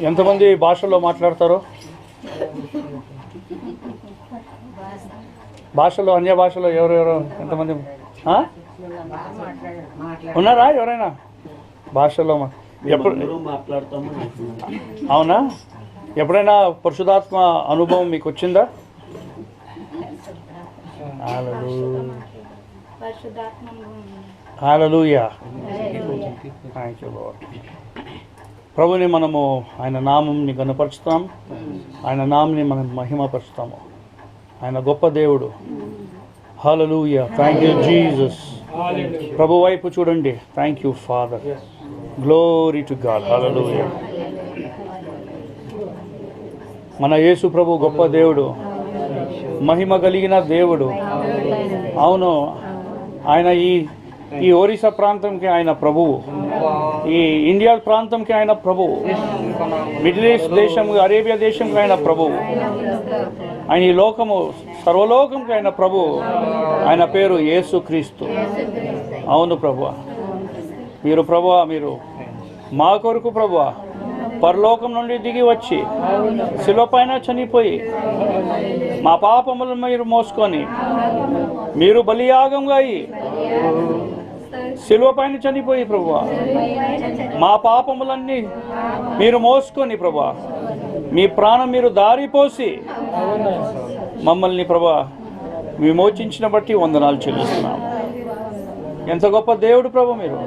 ఎంతమంది భాషల్లో మాట్లాడతారు? భాషలో, అన్య భాషలో ఎవరెవరు ఎంతమంది ఉన్నారా? ఎవరైనా భాషలో ఎప్పుడు మాట్లాడతాము? అవునా? ఎప్పుడైనా పరిశుద్ధాత్మ అనుభవం మీకు వచ్చిందా? హల్లెలూయా. Thank you Lord. ప్రభుని మనము ఆయన నామంని గణపరుస్తాం, ఆయన నామంని మనం మహిమపరుస్తాము. ఆయన గొప్ప దేవుడు. హల్లెలూయా. Thank you Jesus. ప్రభు వైపు చూడండి. Thank you Father. Glory to God. Hallelujah. మన యేసు ప్రభు గొప్ప దేవుడు, మహిమ కలిగిన దేవుడు. అవును, ఆయన ఈ ఒరిస్సా ప్రాంతంకి ఆయన ప్రభువు, ఈ ఇండియా ప్రాంతంకి ఆయన ప్రభువు, మిడిల్ ఈస్ట్ దేశం, అరేబియా దేశంకి ఆయన ప్రభువు, ఆయన ఈ లోకము సర్వలోకంకి ఆయన ప్రభువు. ఆయన పేరు యేసుక్రీస్తు. అవును ప్రభువా, మీరు ప్రభువా, మీరు మా కొరకు ప్రభువా పరలోకం నుండి దిగి వచ్చి శిలువ పైన చనిపోయి మా పాపములను మీరు మోసుకొని మీరు బలియాగంగా అయి శిలువ పైన చనిపోయి ప్రభువా మా పాపములన్నీ మీరు మోసుకొని ప్రభువా మీ ప్రాణం మీరు దారిపోసి మమ్మల్ని ప్రభువా విమోచించిన బట్టి వందనాలు చెల్లిస్తున్నాం. ఎంత గొప్ప దేవుడు ప్రభు మీరు.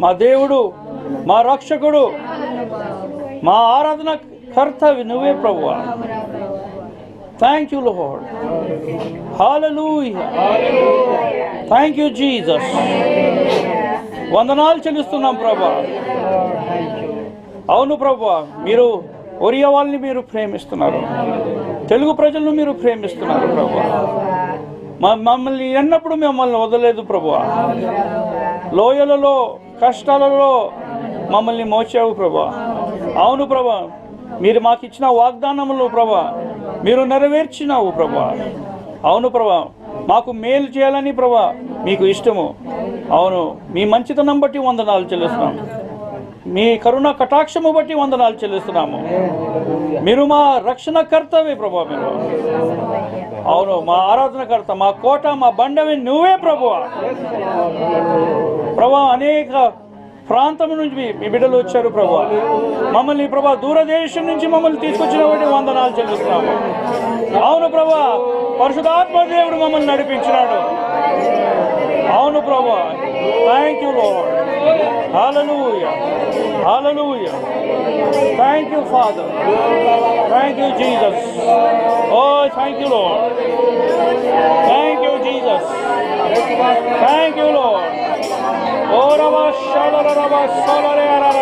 మా దేవుడు, మా రక్షకుడు, మా ఆరాధన కర్త నువ్వే ప్రభువా. Thank you Lord. Hallelujah. Thank you Jesus. వందనాలు చెల్లిస్తున్నాం ప్రభువా. అవును ప్రభువా, మీరు ఒరియా వాళ్ళని మీరు ప్రేమిస్తున్నారు, తెలుగు ప్రజలను మీరు ప్రేమిస్తున్నారు ప్రభువా. మమ్మల్ని ఎన్నప్పుడు మిమ్మల్ని వదలలేదు ప్రభువా. లోయలలో, కష్టాలలో మమ్మల్ని మోచావు ప్రభా. అవును ప్రభా, మీరు మాకు ఇచ్చిన వాగ్దానములు ప్రభా మీరు నెరవేర్చినావు ప్రభా. అవును ప్రభా, మాకు మేలు చేయాలని ప్రభా మీకు ఇష్టము. అవును, మీ మంచితనం బట్టి వందనాలు చెల్లిస్తున్నాము, మీ కరుణ కటాక్షము బట్టి వందనాలు చెల్లిస్తున్నాము. మీరు మా రక్షణ కర్తవే ప్రభా. మీరు అవును, మా ఆరాధనకర్త, మా కోట, మా బండవి నువ్వే ప్రభువా. ప్రభా, అనేక ప్రాంతం నుంచి మీ బిడ్డలు వచ్చారు ప్రభా. మమ్మల్ని ప్రభా దూరదేశం నుంచి మమ్మల్ని తీసుకొచ్చిన వాటి వందనాలు చెల్లిస్తున్నాము. అవును ప్రభా, పరిశుద్ధాత్మ దేవుడు మమ్మల్ని నడిపించినాడు. అవును ప్రభా, thank you Lord. Hallelujah. Hallelujah. Thank you Father. Thank you Jesus. Oh thank you Lord. Thank you Jesus. Thank you Lord. Oh రబా షాడర రబా సోలరే రబా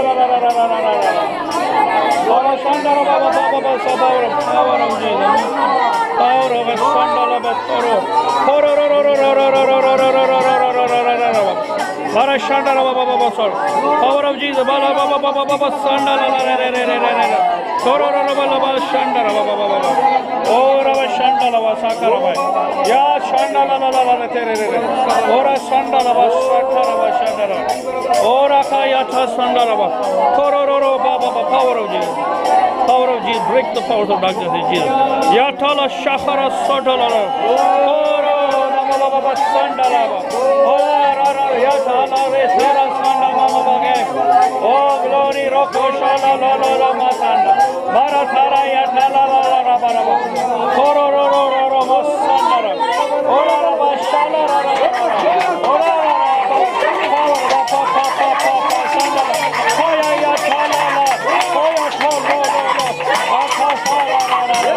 షండర బాబా బాబా సబావర power of Jesus. Power of షండర బతరో Bara Shanda Baba Baba Sol. Power of Jesus. Baba Baba Baba Baba Sanda la la la la la la. Toro Baba Baba Shanda Baba Baba Baba. Oh Baba Shanda Baba Sakara Baba. Ya Shanda la la la la tere tere. Ora Shanda Baba Sakara Baba Shanda Baba. Ora Kaya Tha Shanda Baba. Toro Baba Baba. Power of Jesus. Power of Jesus. Break the powers of darkness in Jesus. Ya Thala Shakara Sotala. Ora Baba Baba Shanda Baba. Oh glory roko shala la la la masanda maratara ya thala la la la bara koro ro ro ro ro masanda ora la ba shala la la ora la pa pa pa pa pa pa sanda hoya ya thala la hoya thala la la pa pa shala la la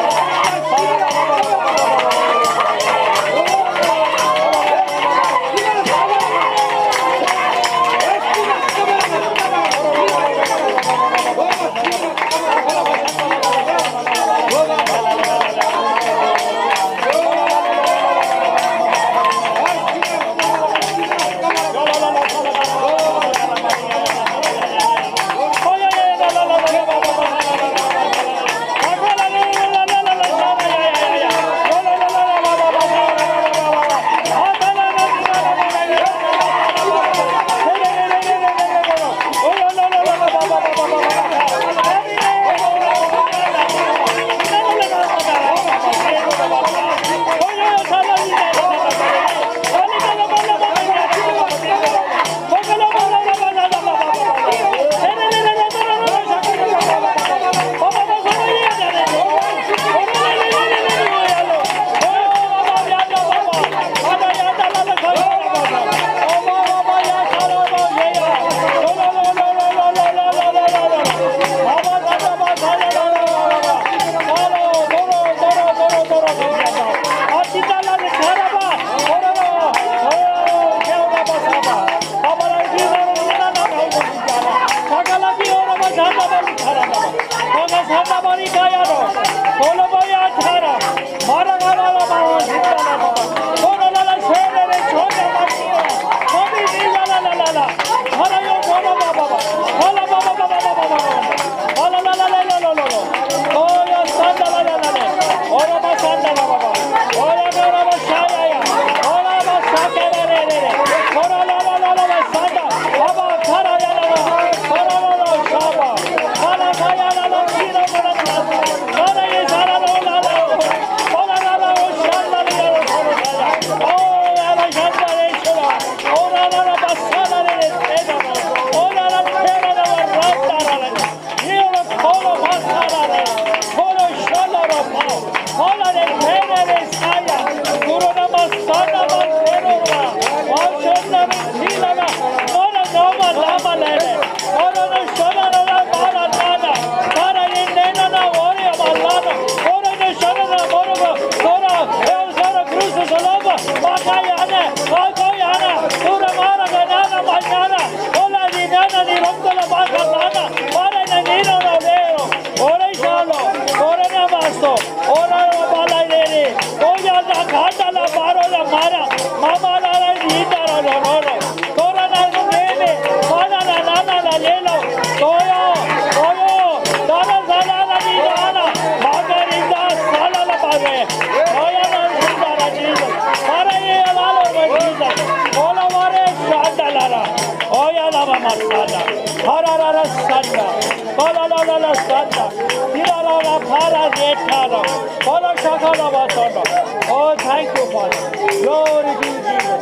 Oh, thank you, Father. Glory to you, Jesus.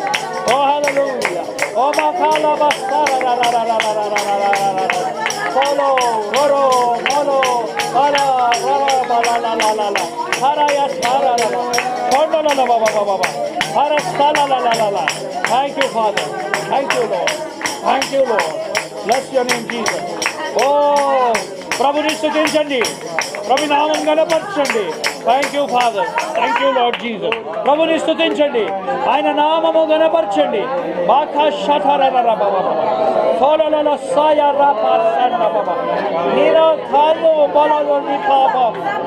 Oh, hallelujah. Oh, makala basara la la la la la la la la la. Follow, roro, molo, ara, rara, la la la la la. Hara ya sara la la. Kondo la la ba ba ba ba. Hara sala la la la la. Thank you, Father. Thank you, Lord. Thank you, Lord. Bless your name, Jesus. Oh, ప్రభుని స్తుతించండి, ప్రభు నామం గణపరచండి. Thank you Father, thank you Lord Jesus. ప్రభుని స్తుతించండి, ఆయన నామము గణపరచండి. బాకా షఠరర బాబా సోలల సాయ రాపా సన్న బాబా నీరో థాను బలలో నిపాప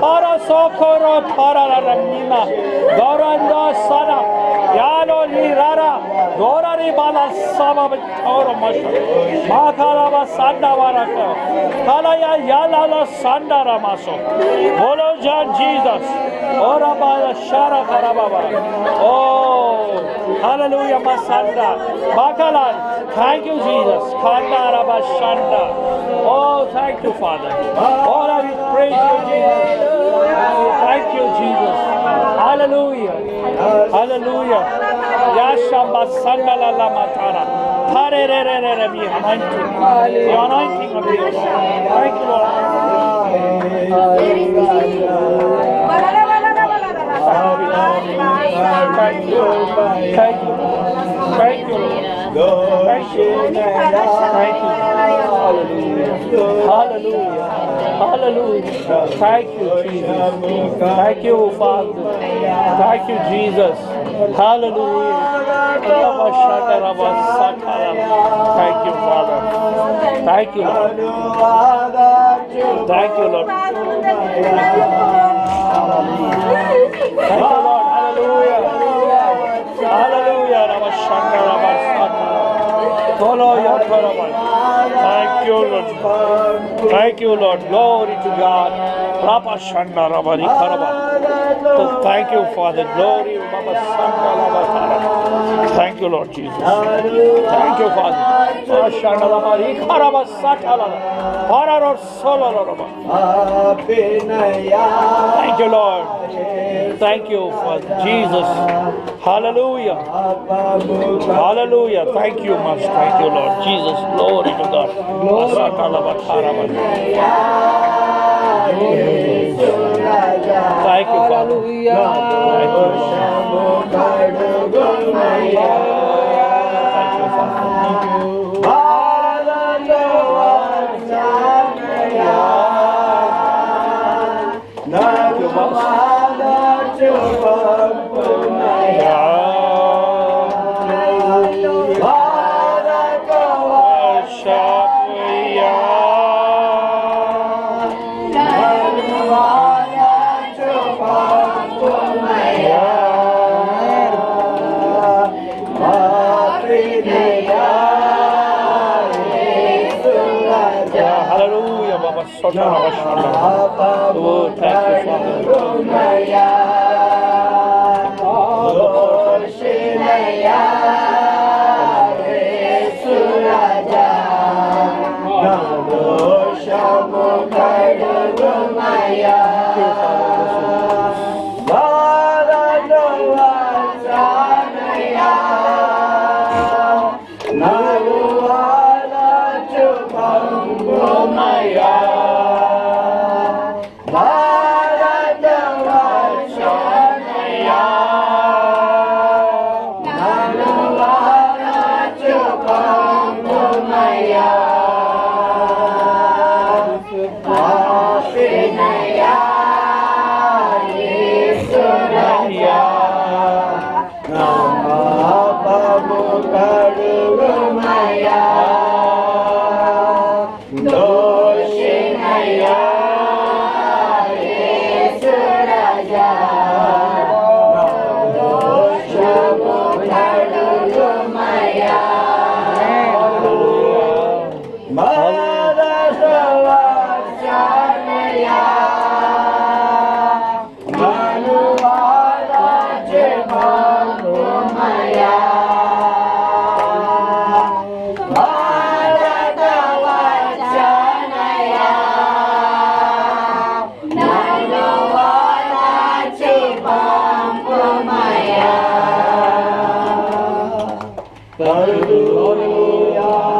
పార సోఖరో పారర నినా గౌరందా సన యాలో నీరారా గౌరరి బాల సబబ ఔర మష మాఖాలవ సండవరక కలయ యాలాల సండర మాసో బోలో John Jesus Vora Bala షార కరబాబా. Oh hallelujah మసండ బాకలా. Thank you, Jesus. Kandaraba Shanda. Oh, thank you, Father. All of it, praise you, Jesus. Thank you, Jesus. Hallelujah. Hallelujah. Yashamba Sandala Lamatara. Hare re re re re, the anointing. The anointing of you. Thank you, Lord. Thank you. Thank you. Thank you. Thank you, Lord. Thank you. Thank you. Hallelujah. Hallelujah. Hallelujah. Thank you, Jesus. Thank you, Father. Thank you, Jesus. Hallelujah. Thank you, Father. Thank you, Lord. Thank you, Lord. Thank you, Lord. Hallelujah. Hallelujah. Thank you, Lord. Thank you, Lord. Glory to God. Thank you, Father. Glory. Thank you, Lord Jesus. Thank you, Father. Thank you, Lord. Thank you, Father Jesus. Hallelujah. Hallelujah. Thank you much. Thank you, Lord Jesus. Glory to God. Thank you, Father. Thank you, Lord. Thank you, Father. Hallelujah, Baba. Oh, thank you,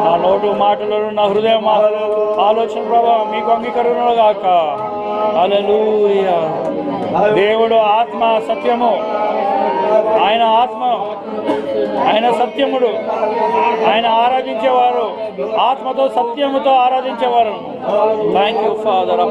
నా note మాటలను నా హృదయం ఆలోచన ప్రభా మీకు అంగీకరణ గాక. హల్లెలూయా. దేవుడు ఆత్మ సత్యము, ఆయన ఆత్మ, ఆయన సత్యముడు, ఆయన ఆరాధించేవారు ఆత్మతో సత్యముతో ఆరాధించేవారు. Thank you father.